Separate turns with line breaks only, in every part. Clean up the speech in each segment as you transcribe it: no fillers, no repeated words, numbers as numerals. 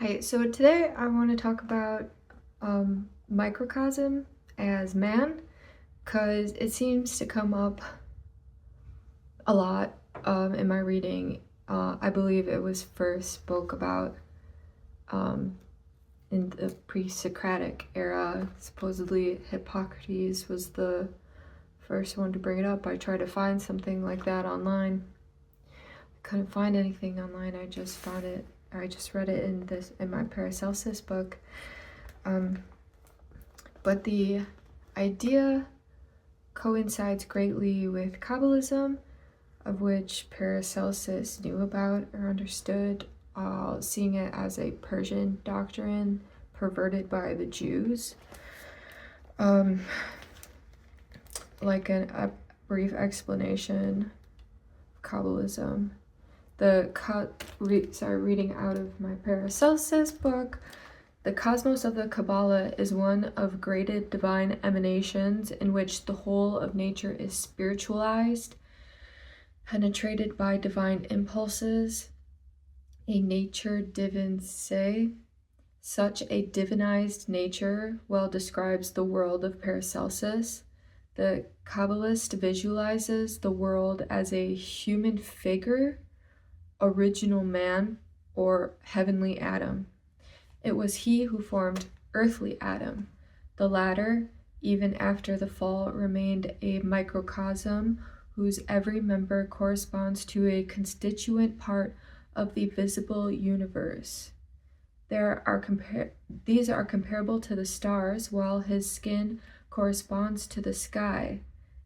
Hi, so today I want to talk about microcosm as man, because it seems to come up a lot in my reading. I believe it was first spoke about in the pre-Socratic era. Supposedly Hippocrates was the first one to bring it up. I tried to find something like that online. I couldn't find anything online. I just found it. I just read it in my Paracelsus book. But the idea coincides greatly with Kabbalism, of which Paracelsus knew about or understood, seeing it as a Persian doctrine perverted by the Jews. Like a brief explanation of Kabbalism. Reading out of my Paracelsus book. The cosmos of the Kabbalah is one of graded divine emanations in which the whole of nature is spiritualized, penetrated by divine impulses, a nature divin se. Such a divinized nature well describes the world of Paracelsus. The Kabbalist visualizes the world as a human figure, original man, or heavenly Adam. It was he who formed earthly Adam. The latter, even after the fall, remained a microcosm whose every member corresponds to a constituent part of the visible universe. These are comparable to the stars, while his skin corresponds to the sky,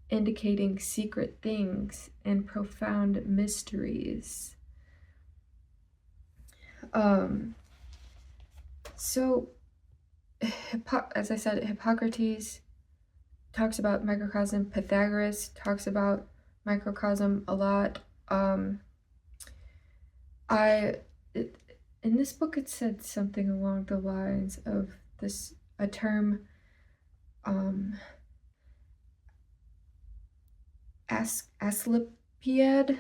indicating secret things and profound mysteries. So, as I said, Hippocrates talks about microcosm. Pythagoras talks about microcosm a lot. In this book, it said something along the lines of a term, Asclepiad,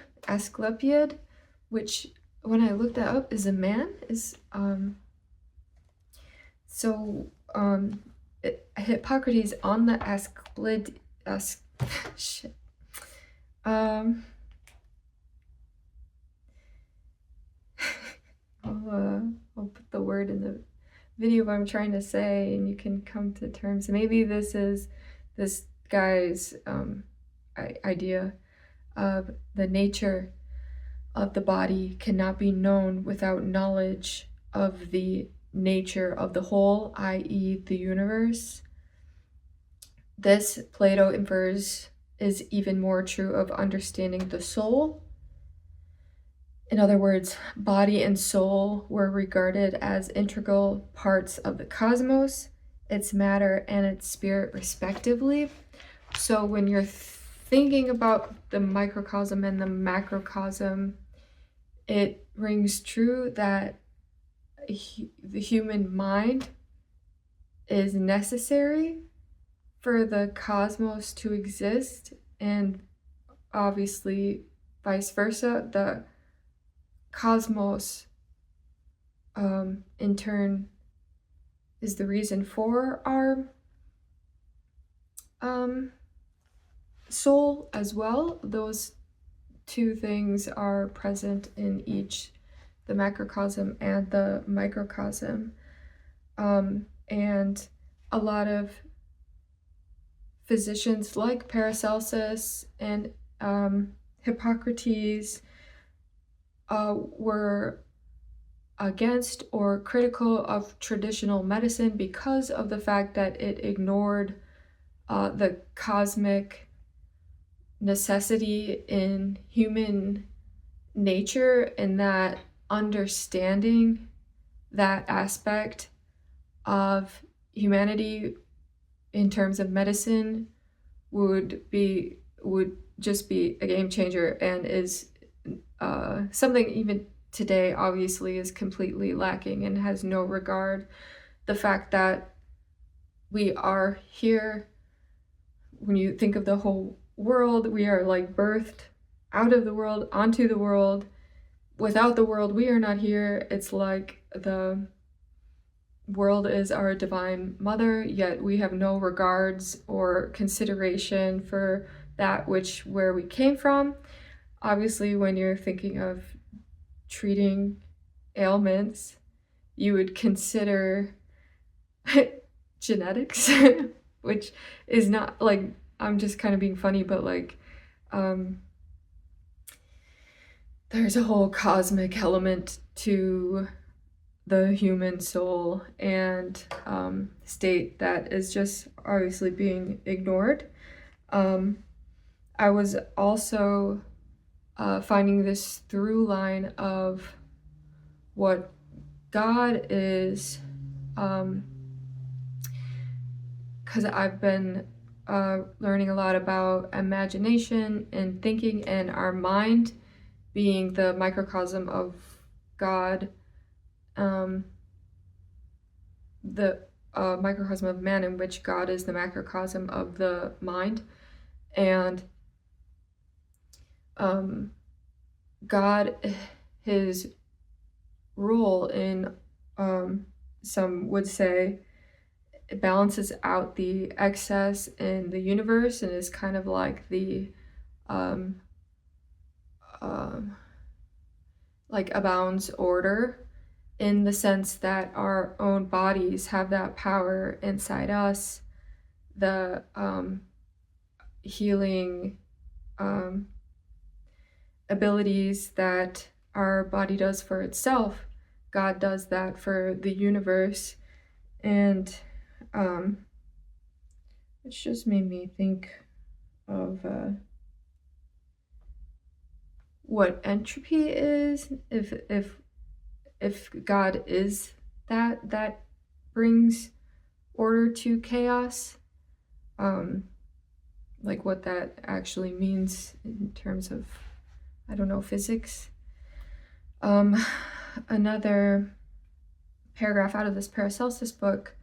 which when I looked that up is a man. Hippocrates on the I'll put the word in the video of what I'm trying to say, and you can come to terms. Maybe this is this guy's idea of the nature of the body cannot be known without knowledge of the nature of the whole, i.e. the universe. This, Plato infers, is even more true of understanding the soul. In other words, body and soul were regarded as integral parts of the cosmos, its matter and its spirit respectively. So when you're thinking about the microcosm and the macrocosm, it rings true that the human mind is necessary for the cosmos to exist, and obviously vice versa. The cosmos in turn is the reason for our soul as well. Those two things are present in each, the macrocosm and the microcosm. And a lot of physicians like Paracelsus and Hippocrates were against or critical of traditional medicine because of the fact that it ignored the cosmic necessity in human nature, and that understanding that aspect of humanity in terms of medicine would just be a game changer, and is something even today obviously is completely lacking and has no regard. The fact that we are here, when you think of the whole world, we are like birthed out of the world onto the world. Without the world, we are not here. It's like the world is our divine mother, yet we have no regards or consideration for that where we came from. Obviously, when you're thinking of treating ailments, you would consider genetics, which is not, like, I'm just kind of being funny, but like, there's a whole cosmic element to the human soul and state that is just obviously being ignored. I was also finding this through line of what God is, because I've been learning a lot about imagination and thinking, and our mind being the microcosm of God, the microcosm of man, in which God is the macrocosm of the mind. And God, his role in, some would say, it balances out the excess in the universe and is kind of like the like abounds order, in the sense that our own bodies have that power inside us, the healing abilities that our body does for itself. God does that for the universe. And it's just made me think of what entropy is. If God is that brings order to chaos, like what that actually means in terms of, I don't know, physics. Another paragraph out of this Paracelsus book.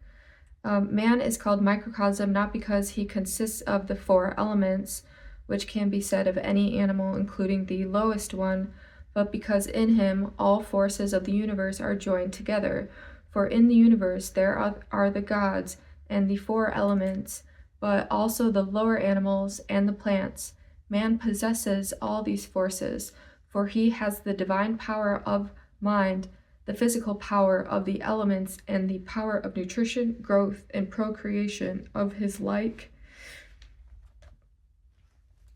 Man is called microcosm not because he consists of the 4 elements, which can be said of any animal, including the lowest one, but because in him all forces of the universe are joined together. For in the universe there are the gods and the 4 elements, but also the lower animals and the plants. Man possesses all these forces, for he has the divine power of mind, the physical power of the elements, and the power of nutrition, growth, and procreation of his like.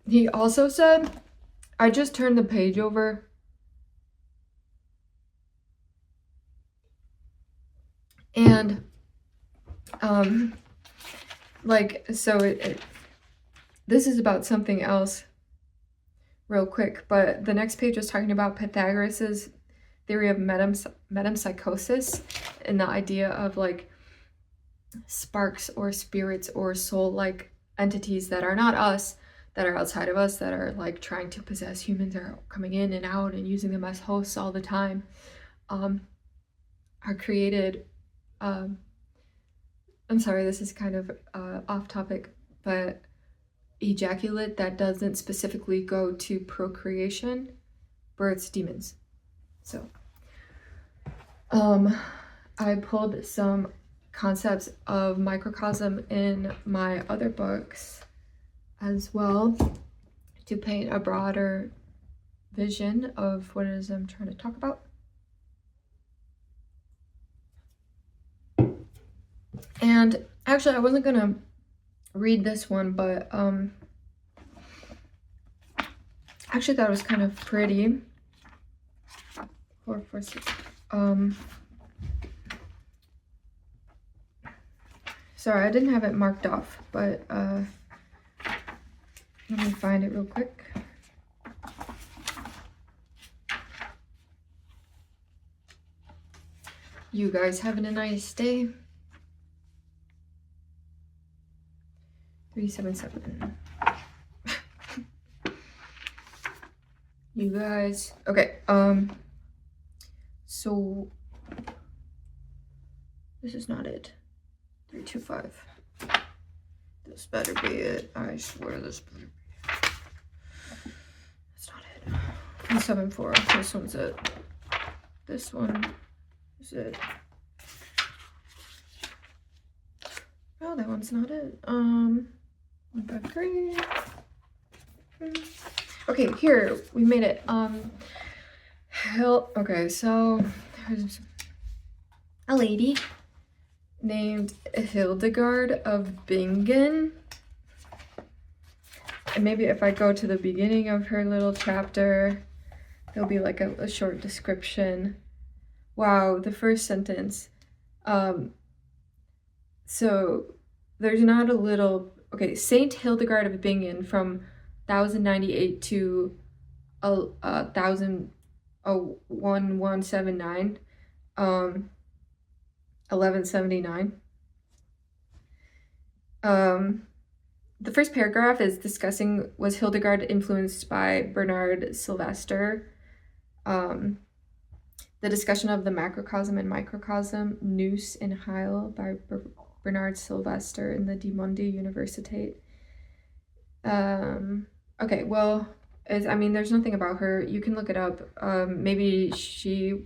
He also said, I just turned the page over, and this is about something else real quick, but the next page was talking about Pythagoras's theory of metempsychosis, and the idea of like sparks or spirits or soul-like entities that are not us, that are outside of us, that are like trying to possess humans, are coming in and out and using them as hosts all the time, are created. I'm sorry, this is kind of off topic, but ejaculate that doesn't specifically go to procreation births demons. So I pulled some concepts of microcosm in my other books as well to paint a broader vision of what it is I'm trying to talk about. And actually, I wasn't gonna read this one, but actually thought it was kind of pretty. 4, 4, 6. Sorry, I didn't have it marked off, but let me find it real quick. You guys having a nice day? 377. You guys, okay, so this is not it. 325. This better be it. I swear this better be it. That's not it. 174. This one's it. This one is it. Oh, that one's not it. 1, 5, 3. Okay, here, we made it. Okay, so there's a lady named Hildegard of Bingen. And maybe if I go to the beginning of her little chapter, there'll be like a short description. Wow, the first sentence. So there's not a little, okay, Saint Hildegard of Bingen from 1098 to 1179, 1179. The first paragraph is discussing, was Hildegard influenced by Bernard Sylvester? The discussion of the macrocosm and microcosm, Nous and Heil by Bernard Sylvester in the De Mundi Universitate. Okay, well, I mean, there's nothing about her. You can look it up. Maybe she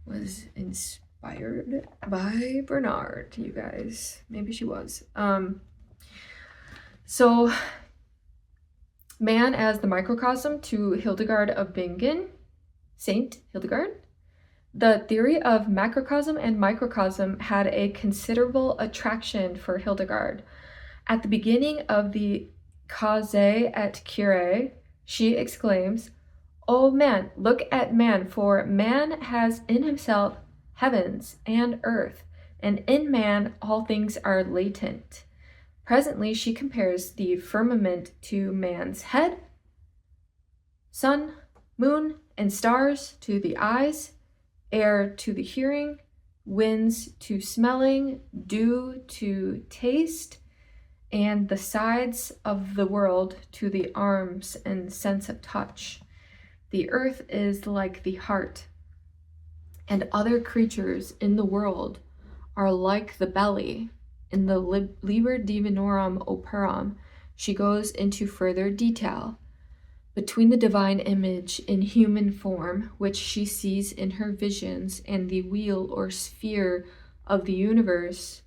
was inspired by Bernard, you guys. Maybe she was. So, man as the microcosm to Hildegard of Bingen, Saint Hildegard. The theory of macrocosm and microcosm had a considerable attraction for Hildegard. At the beginning of the Causae et Curae, she exclaims, "O man, look at man, for man has in himself heavens and earth, and in man all things are latent." Presently, she compares the firmament to man's head, sun, moon, and stars to the eyes, air to the hearing, winds to smelling, dew to taste, and the sides of the world to the arms and sense of touch. The earth is like the heart, and other creatures in the world are like the belly. In the Liber Divinorum Operum, she goes into further detail. Between the divine image in human form, which she sees in her visions, and the wheel or sphere of the universe,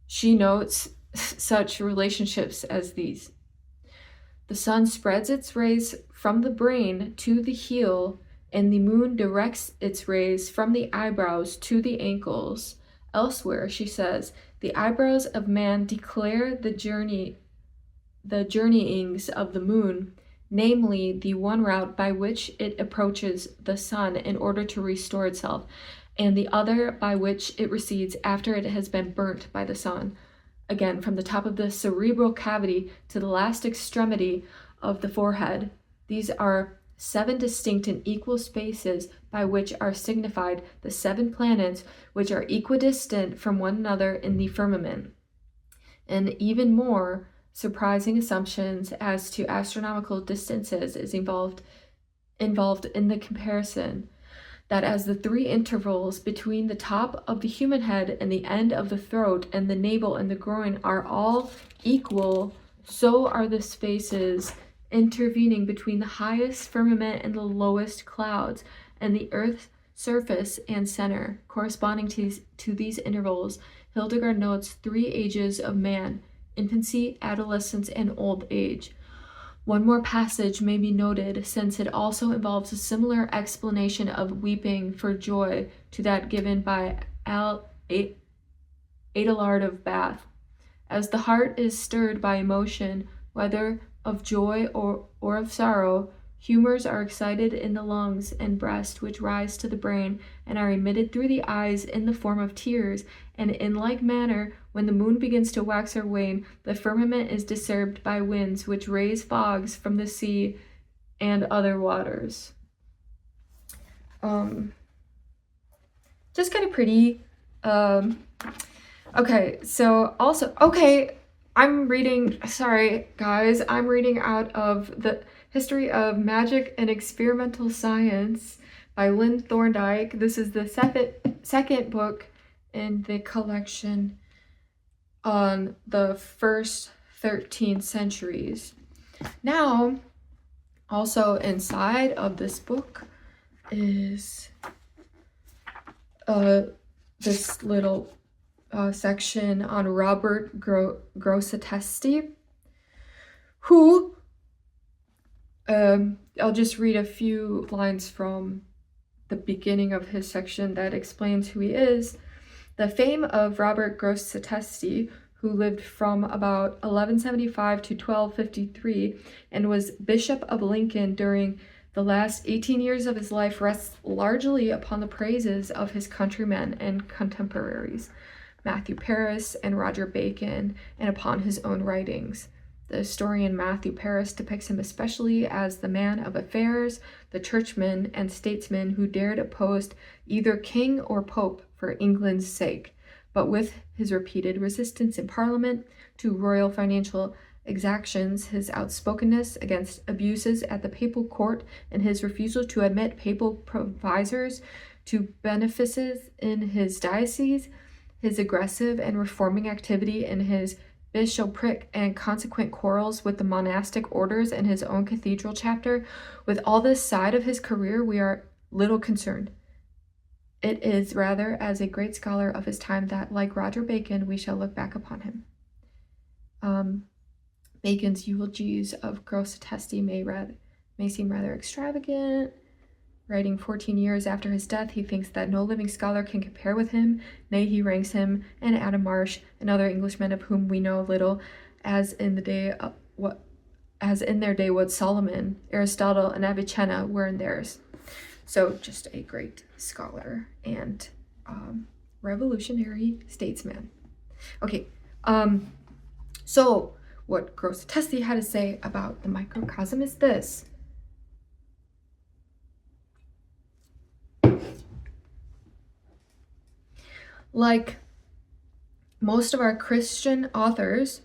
she notes such relationships as these. The sun spreads its rays from the brain to the heel, and the moon directs its rays from the eyebrows to the ankles. Elsewhere, she says, the eyebrows of man declare the journeyings of the moon, namely the one route by which it approaches the sun in order to restore itself, and the other by which it recedes after it has been burnt by the sun. Again, from the top of the cerebral cavity to the last extremity of the forehead. These are 7 distinct and equal spaces by which are signified the 7 planets which are equidistant from one another in the firmament. And even more surprising assumptions as to astronomical distances is involved in the comparison, that as the 3 intervals between the top of the human head and the end of the throat and the navel and the groin are all equal, so are the spaces intervening between the highest firmament and the lowest clouds, and the earth's surface and center. Corresponding to these intervals, Hildegard notes 3 ages of man: infancy, adolescence, and old age. One more passage may be noted, since it also involves a similar explanation of weeping for joy to that given by Adelard of Bath. As the heart is stirred by emotion, whether of joy or of sorrow, humors are excited in the lungs and breast, which rise to the brain, and are emitted through the eyes in the form of tears. And in like manner, when the moon begins to wax or wane, the firmament is disturbed by winds, which raise fogs from the sea and other waters. Just kind of pretty. Okay, so also, I'm reading out of the History of Magic and Experimental Science by Lynn Thorndike. This is the second book in the collection on the first 13 centuries. Now, also inside of this book is this little section on Robert Grosseteste, who, I'll just read a few lines from the beginning of his section that explains who he is. The fame of Robert Grosseteste, who lived from about 1175 to 1253 and was Bishop of Lincoln during the last 18 years of his life, rests largely upon the praises of his countrymen and contemporaries, Matthew Paris and Roger Bacon, and upon his own writings. The historian Matthew Paris depicts him especially as the man of affairs, the churchman and statesman who dared oppose either king or pope for England's sake, but with his repeated resistance in Parliament to royal financial exactions, his outspokenness against abuses at the papal court, and his refusal to admit papal provisors to benefices in his diocese, his aggressive and reforming activity in his bishopric and consequent quarrels with the monastic orders and his own cathedral chapter. With all this side of his career, we are little concerned. It is rather as a great scholar of his time that, like Roger Bacon, we shall look back upon him. Bacon's eulogies of Grosseteste may seem rather extravagant. Writing 14 years after his death, he thinks that no living scholar can compare with him. Nay, he ranks him and Adam Marsh and other Englishmen of whom we know little, as in their day what Solomon, Aristotle, and Avicenna were in theirs. So just a great scholar and revolutionary statesman. Okay, so what Grosseteste had to say about the microcosm is this. Like most of our Christian authors,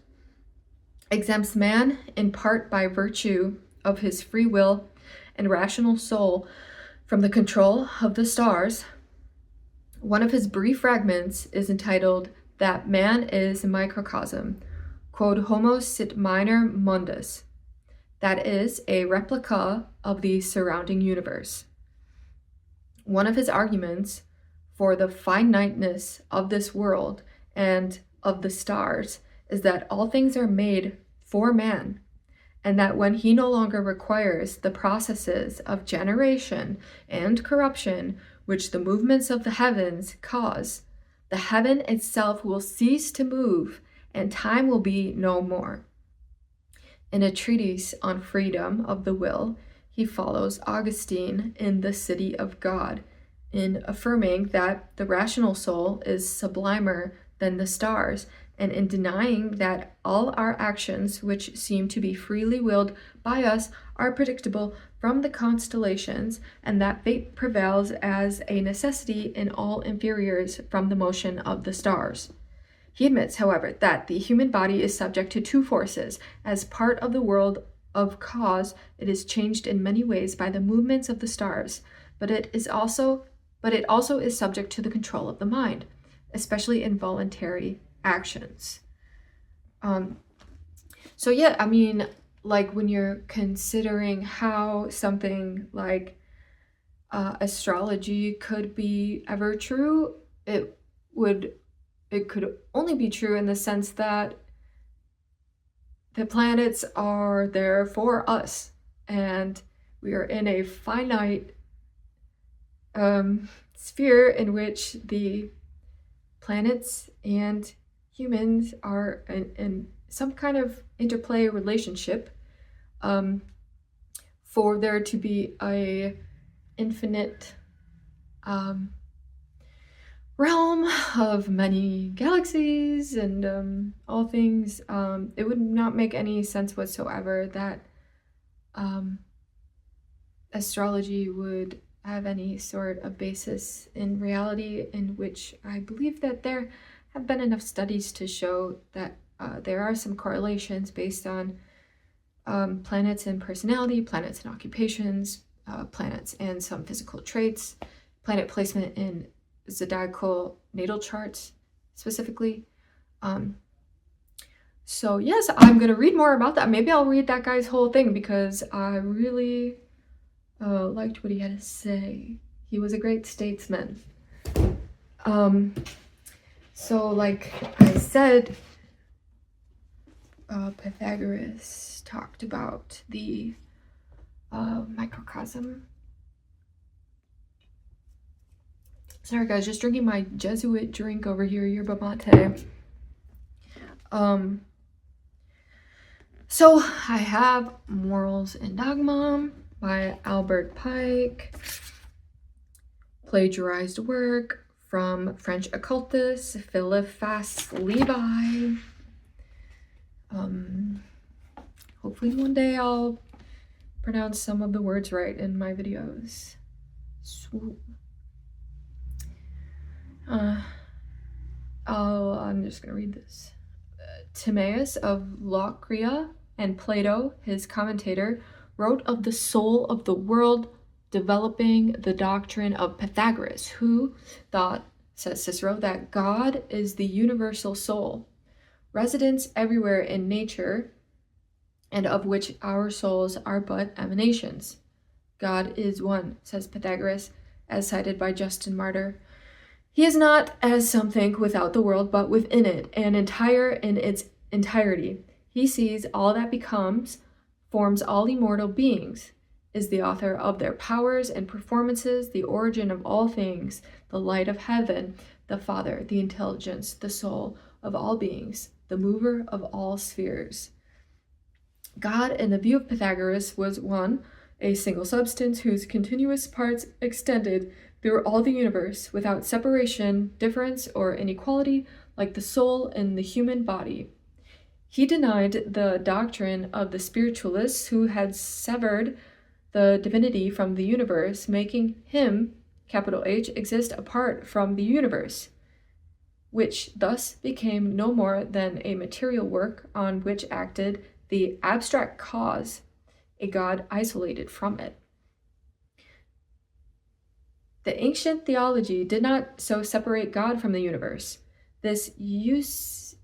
exempts man in part by virtue of his free will and rational soul from the control of the stars. One of his brief fragments is entitled That Man is a Microcosm, quod homo sit minor mundus, that is, a replica of the surrounding universe. One of his arguments for the finiteness of this world and of the stars is that all things are made for man, and that when he no longer requires the processes of generation and corruption which the movements of the heavens cause, the heaven itself will cease to move and time will be no more. In a treatise on freedom of the will, he follows Augustine in The City of God, in affirming that the rational soul is sublimer than the stars, and in denying that all our actions, which seem to be freely willed by us, are predictable from the constellations, and that fate prevails as a necessity in all inferiors from the motion of the stars. He admits, however, that the human body is subject to two forces. As part of the world of cause, it is changed in many ways by the movements of the stars, but it also is subject to the control of the mind, especially in voluntary actions. So yeah, I mean, like when you're considering how something like astrology could be ever true, it could only be true in the sense that the planets are there for us, and we are in a finite sphere in which the planets and humans are in some kind of interplay relationship, for there to be a infinite realm of many galaxies and all things. It would not make any sense whatsoever that astrology would have any sort of basis in reality, in which I believe that there have been enough studies to show that there are some correlations based on planets and personality, planets and occupations, planets and some physical traits, planet placement in zodiacal natal charts specifically. So yes, I'm going to read more about that. Maybe I'll read that guy's whole thing because I really liked what he had to say. He was a great statesman. So like I said, Pythagoras talked about the microcosm. Sorry guys, just drinking my Jesuit drink over here, yerba mate. So I have Morals and Dogma by Albert Pike, plagiarized work from French occultist Philippe Levi. Hopefully one day I'll pronounce some of the words right in my videos. I'm just gonna read this. Timaeus of Locria and Plato, his commentator, wrote of the soul of the world, developing the doctrine of Pythagoras, who thought, says Cicero, that God is the universal soul, residence everywhere in nature, and of which our souls are but emanations. God is one, says Pythagoras, as cited by Justin Martyr. He is not, as some think, without the world, but within it, and entire in its entirety. He sees all that becomes, forms all immortal beings, is the author of their powers and performances, the origin of all things, the light of heaven, the Father, the intelligence, the soul of all beings, the mover of all spheres. God, in the view of Pythagoras, was one, a single substance whose continuous parts extended through all the universe, without separation, difference, or inequality, like the soul in the human body. He denied the doctrine of the spiritualists who had severed the divinity from the universe, making him, capital H, exist apart from the universe, which thus became no more than a material work on which acted the abstract cause, a God isolated from it. The ancient theology did not so separate God from the universe. This Eusebius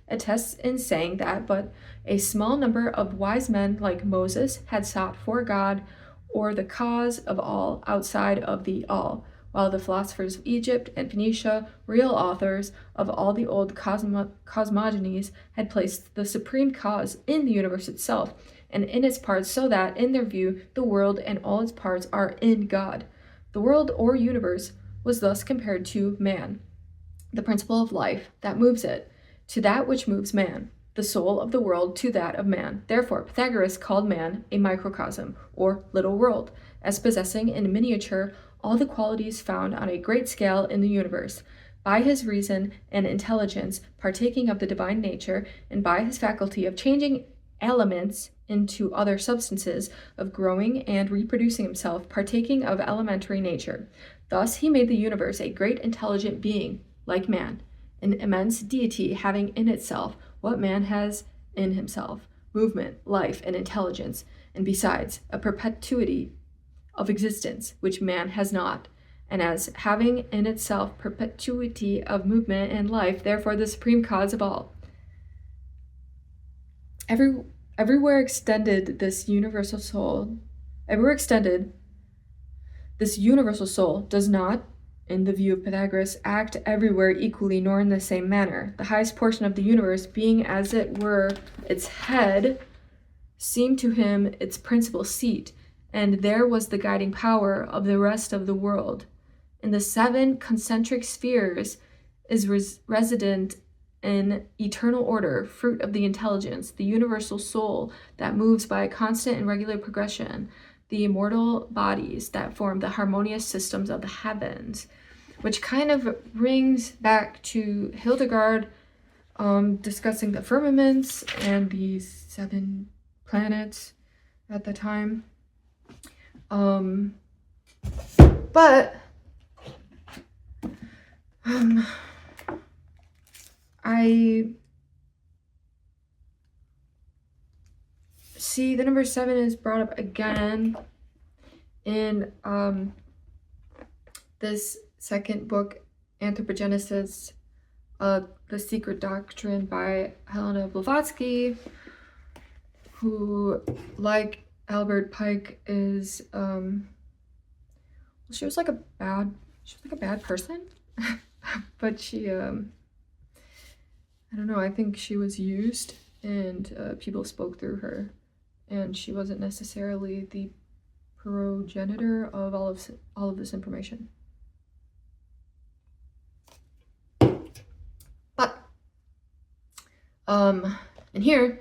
attests in saying that but a small number of wise men like Moses had sought for God or the cause of all outside of the all, while the philosophers of Egypt and Phoenicia, real authors of all the old cosmogonies, had placed the supreme cause in the universe itself and in its parts, so that, in their view, the world and all its parts are in God. The world or universe was thus compared to man, the principle of life that moves it, to that which moves man, the soul of the world to that of man. Therefore, Pythagoras called man a microcosm, or little world, as possessing in miniature all the qualities found on a great scale in the universe, by his reason and intelligence partaking of the divine nature, and by his faculty of changing elements into other substances, of growing and reproducing himself, partaking of elementary nature. Thus he made the universe a great intelligent being, like man, an immense deity having in itself what man has in himself, movement, life, and intelligence, and besides, a perpetuity of existence, which man has not, and as having in itself perpetuity of movement and life, therefore the supreme cause of all. Everywhere extended this universal soul does not, in the view of Pythagoras, act everywhere equally nor in the same manner. The highest portion of the universe, being as it were its head, seemed to him its principal seat, and there was the guiding power of the rest of the world. In the 7 concentric spheres is resident in eternal order, fruit of the intelligence, the universal soul that moves by a constant and regular progression, the immortal bodies that form the harmonious systems of the heavens, which kind of rings back to Hildegard discussing the firmaments and these 7 planets at the time. I see the number 7 is brought up again in this second book, Anthropogenesis, The Secret Doctrine by Helena Blavatsky, who, like Albert Pike, is she was like a bad person, but she, I don't know, I think she was used, and people spoke through her, and she wasn't necessarily the progenitor of all of this information. But in here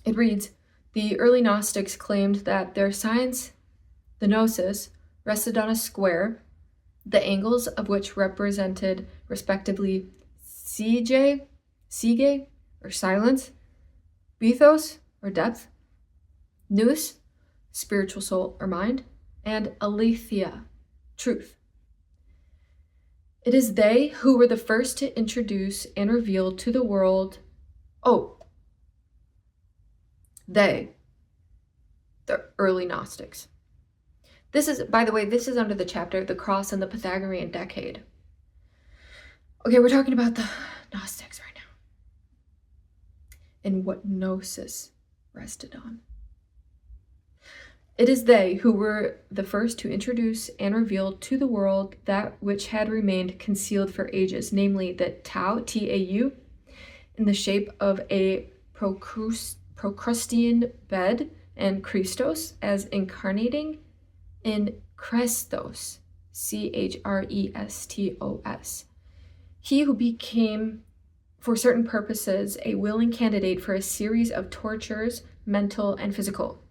it reads, the early Gnostics claimed that their science, the gnosis, rested on a square, the angles of which represented respectively sige, or silence, bethos, or depth, nous, spiritual soul or mind, and aletheia, truth. It is they who were the first to introduce and reveal to the world, the early Gnostics. This is, by the way, this is under the chapter, The Cross and the Pythagorean Decade. Okay, we're talking about the Gnostics right now. And what gnosis rested on. It is they who were the first to introduce and reveal to the world that which had remained concealed for ages, namely the Tau, T-A-U, in the shape of a Procrustean bed, and Christos as incarnating in Chrestos, Chrestos. He who became, for certain purposes, a willing candidate for a series of tortures, mental and physical.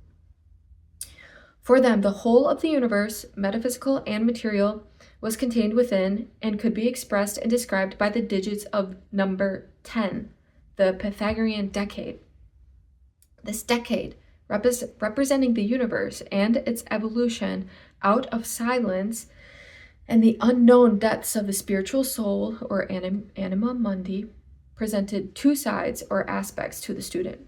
For them, the whole of the universe, metaphysical and material, was contained within and could be expressed and described by the digits of number 10, the Pythagorean decade. This decade, representing the universe and its evolution out of silence and the unknown depths of the spiritual soul, or anima mundi, presented two sides or aspects to the student.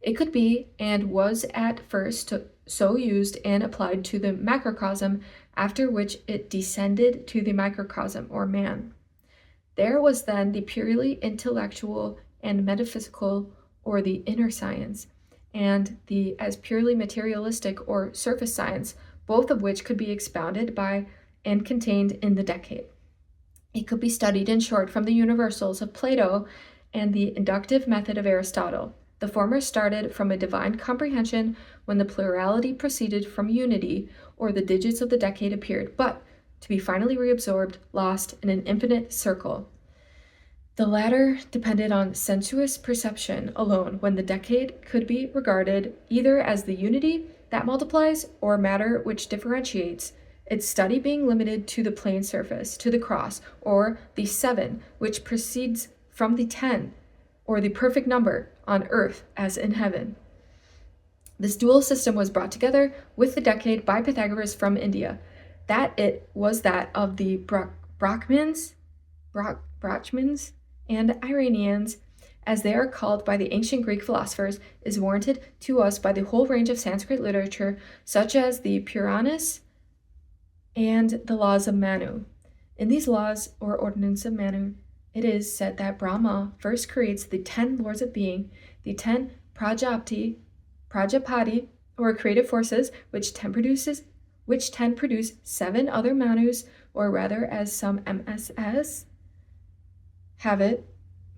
It could be, and was at first so used and applied to the macrocosm, after which it descended to the microcosm, or man. There was then the purely intellectual and metaphysical, or the inner science, and the as purely materialistic or surface science, both of which could be expounded by and contained in the decade. It could be studied in short from the universals of Plato and the inductive method of Aristotle. The former started from a divine comprehension when the plurality proceeded from unity, or the digits of the decade appeared, but to be finally reabsorbed, lost in an infinite circle. The latter depended on sensuous perception alone, when the decade could be regarded either as the unity that multiplies or matter which differentiates, its study being limited to the plane surface, to the cross, or the 7, which proceeds from the 10, or the perfect number, on earth as in heaven. This dual system was brought together with the decade by Pythagoras from India. That it was that of the Brahmins, and Iranians, as they are called by the ancient Greek philosophers, is warranted to us by the whole range of Sanskrit literature, such as the Puranas and the laws of Manu. In these laws, or ordinance of Manu, it is said that Brahma first creates the 10 lords of being, the 10 Prajapati, or creative forces, which 10 produce 7 other Manus, or rather, as some MSS have it,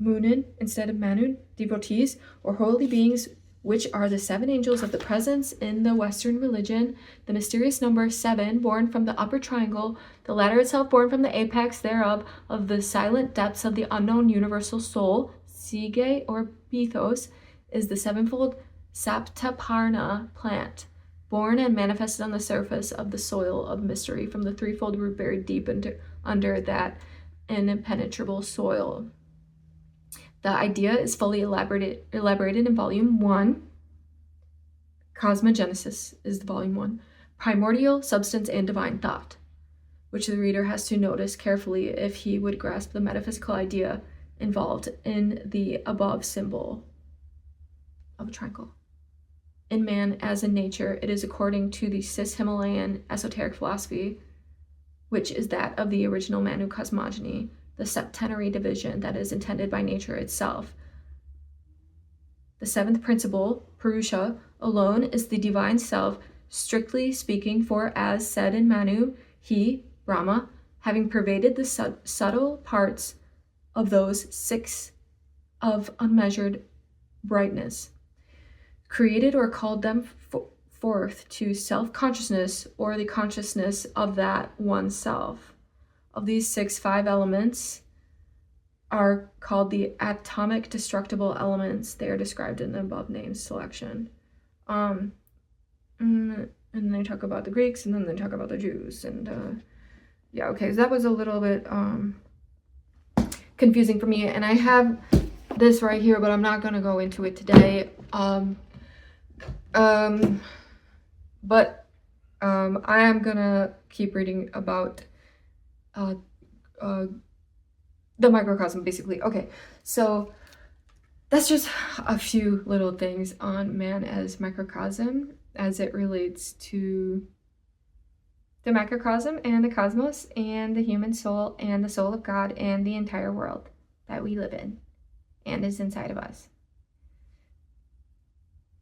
Munin instead of Manun, devotees, or holy beings, which are the 7 angels of the presence in the Western religion, the mysterious number 7, born from the upper triangle, the ladder itself born from the apex thereof, of the silent depths of the unknown universal soul, Sige or Bethos, is the sevenfold Saptaparna plant, born and manifested on the surface of the soil of mystery from the threefold root buried deep under that impenetrable soil. The idea is fully elaborated in volume 1. Cosmogenesis is the volume 1. Primordial substance and divine thought, which the reader has to notice carefully if he would grasp the metaphysical idea involved in the above symbol of a triangle. In man, as in nature, it is according to the cis-Himalayan esoteric philosophy, which is that of the original Manu cosmogony, the septenary division that is intended by nature itself. The 7th principle, Purusha, alone is the divine self strictly speaking, for as said in Manu, he, Brahma, having pervaded the subtle parts of those 6 of unmeasured brightness, created or called them forth to self-consciousness, or the consciousness of that one self. Of these 6, 5 elements are called the atomic destructible elements. They are described in the above named selection. And they talk about the Greeks, and then they talk about the Jews. And yeah, okay, so that was a little bit confusing for me. And I have this right here, but I'm not going to go into it today. But I am going to keep reading about the microcosm, basically. Okay, so that's just a few little things on man as microcosm as it relates to the microcosm and the cosmos and the human soul and the soul of God and the entire world that we live in and is inside of us.